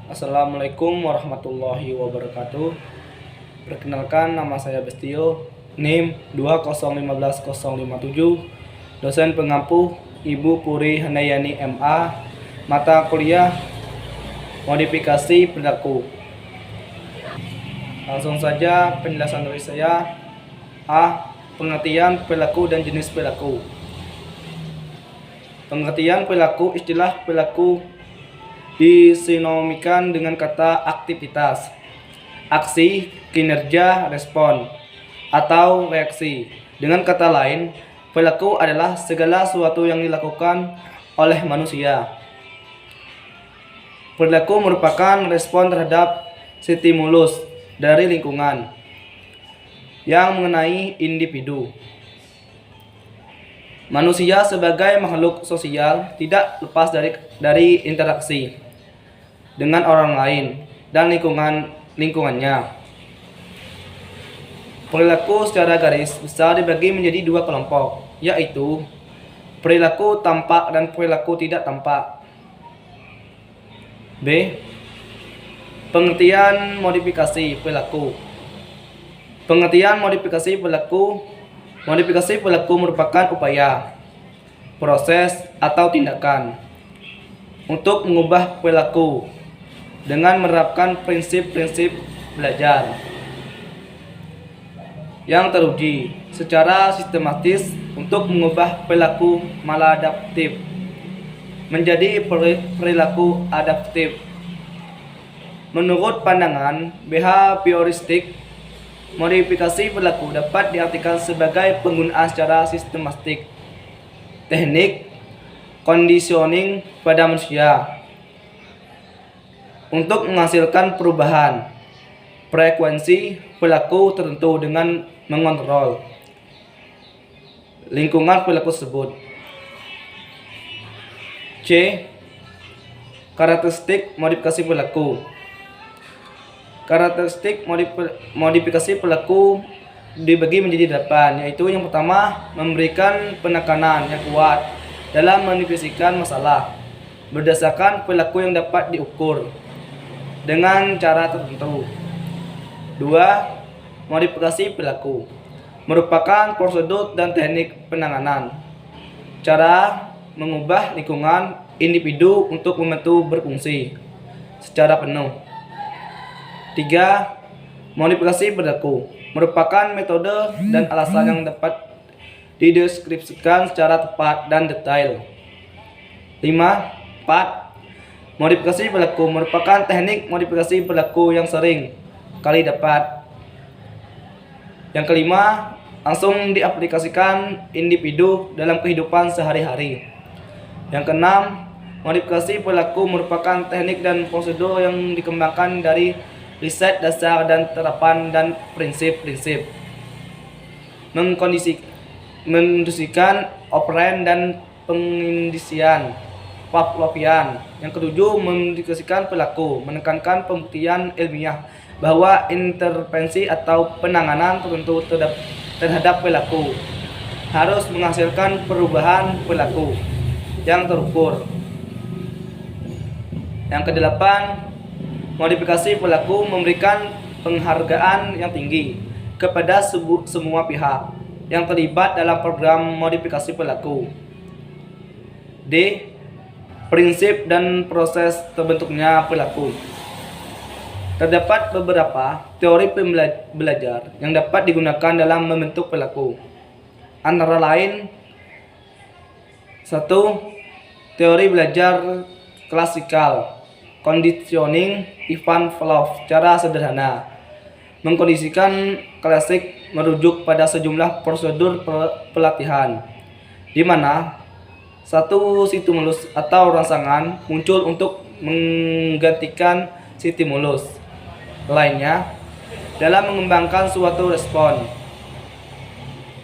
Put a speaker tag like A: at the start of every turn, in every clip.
A: Assalamualaikum warahmatullahi wabarakatuh. Perkenalkan, nama saya Bestio, NIM 2015057, dosen pengampu Ibu Puri Handayani MA, mata kuliah modifikasi perilaku. Langsung saja penjelasan dari saya. A. Pengertian perilaku dan jenis perilaku. Pengertian perilaku: istilah perilaku disinomikan dengan kata aktivitas, aksi, kinerja, respon, atau reaksi. Dengan kata lain, perilaku adalah segala sesuatu yang dilakukan oleh manusia. Perilaku merupakan respon terhadap stimulus dari lingkungan yang mengenai individu. Manusia sebagai makhluk sosial tidak lepas dari interaksi dengan orang lain dan lingkungannya. Perilaku secara garis besar dibagi menjadi dua kelompok, yaitu perilaku tampak dan perilaku tidak tampak. B. Pengertian modifikasi perilaku. Pengertian modifikasi perilaku: modifikasi perilaku merupakan upaya, proses, atau tindakan untuk mengubah perilaku dengan menerapkan prinsip-prinsip belajar yang teruji secara sistematis untuk mengubah perilaku maladaptif menjadi perilaku adaptif. Menurut pandangan behavioristik, modifikasi perilaku dapat diartikan sebagai penggunaan secara sistematik teknik conditioning pada manusia untuk menghasilkan perubahan frekuensi perilaku tertentu dengan mengontrol lingkungan perilaku tersebut. C. Karakteristik modifikasi perilaku. Karakteristik modifikasi perilaku dibagi menjadi 8, yaitu yang pertama, memberikan penekanan yang kuat dalam mendefinisikan masalah berdasarkan perilaku yang dapat diukur dengan cara tertentu. 2. Modifikasi perilaku merupakan prosedur dan teknik penanganan cara mengubah lingkungan individu untuk membantu berfungsi secara penuh. 3. Modifikasi perilaku merupakan metode dan alasan yang dapat dideskripsikan secara tepat dan detail. 4. Modifikasi perilaku merupakan teknik modifikasi perilaku yang sering kali dapat. Yang kelima, langsung diaplikasikan individu dalam kehidupan sehari-hari. Yang keenam, modifikasi perilaku merupakan teknik dan prosedur yang dikembangkan dari riset dasar dan terapan dan prinsip-prinsip mengkondisikan operan dan pengindisian Pavlovian. Yang ketujuh, mendiskusikan perilaku, menekankan pembuktian ilmiah bahwa intervensi atau penanganan tertentu terhadap perilaku harus menghasilkan perubahan perilaku yang terukur. Yang kedelapan, modifikasi perilaku memberikan penghargaan yang tinggi kepada semua pihak yang terlibat dalam program modifikasi perilaku. D. Prinsip dan proses terbentuknya perilaku. Terdapat beberapa teori belajar yang dapat digunakan dalam membentuk perilaku. Antara lain: 1. Teori belajar klasikal, conditioning Ivan Pavlov. Cara sederhana, mengkondisikan klasik merujuk pada sejumlah prosedur pelatihan, di mana satu stimulus atau rangsangan muncul untuk menggantikan stimulus lainnya dalam mengembangkan suatu respon.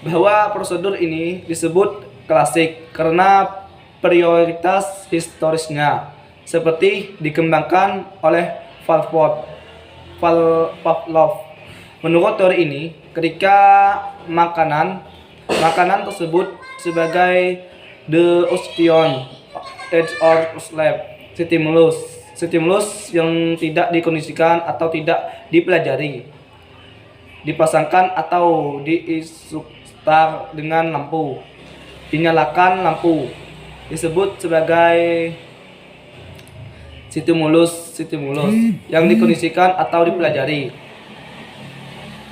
A: Bahwa prosedur ini disebut klasik karena prioritas historisnya seperti dikembangkan oleh Pavlov. Menurut teori ini, ketika makanan tersebut sebagai the ocean edge or slap stimulus Stimulus yang tidak dikondisikan atau tidak dipelajari, dipasangkan atau diinstruktur dengan lampu, dinyalakan lampu, disebut sebagai stimulus yang dikondisikan atau dipelajari.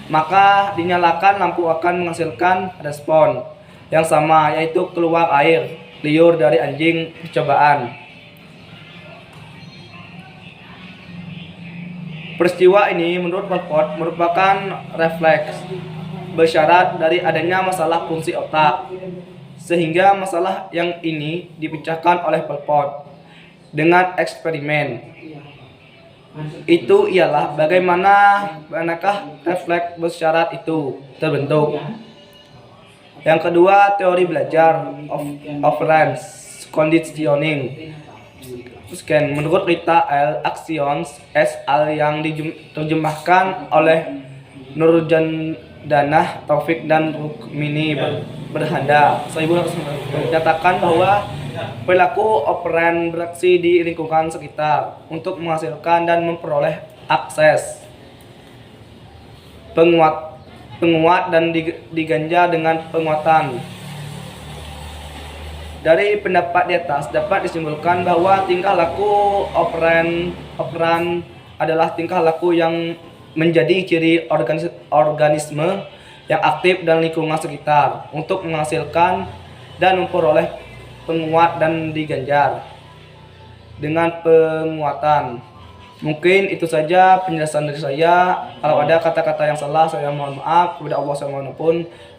A: Maka dinyalakan lampu akan menghasilkan respon yang sama, yaitu keluar air liur dari anjing percobaan. Peristiwa ini menurut Pelpot merupakan refleks bersyarat dari adanya masalah fungsi otak, sehingga masalah yang ini dipecahkan oleh Pelpot dengan eksperimen. Itu ialah bagaimanakah refleks bersyarat itu terbentuk. Yang kedua, teori belajar operance conditioning. Menurut Rita L. Actions S. al yang diterjemahkan oleh Nurjandanah Taufik dan Rukmini Berhanda, menyatakan bahwa perilaku operan beraksi di lingkungan sekitar untuk menghasilkan dan memperoleh akses, penguat dan diganja dengan penguatan. Dari pendapat di atas dapat disimpulkan bahwa tingkah laku operan adalah tingkah laku yang menjadi ciri organisme yang aktif dan lingkungan sekitar untuk menghasilkan dan memperoleh penguat dan diganjar dengan penguatan. Mungkin itu saja penjelasan dari saya. Kalau ada kata-kata yang salah, saya mohon maaf kepada Allah SWT.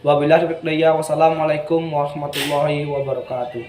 A: Wabillahi taufiq. Wassalamualaikum warahmatullahi wabarakatuh.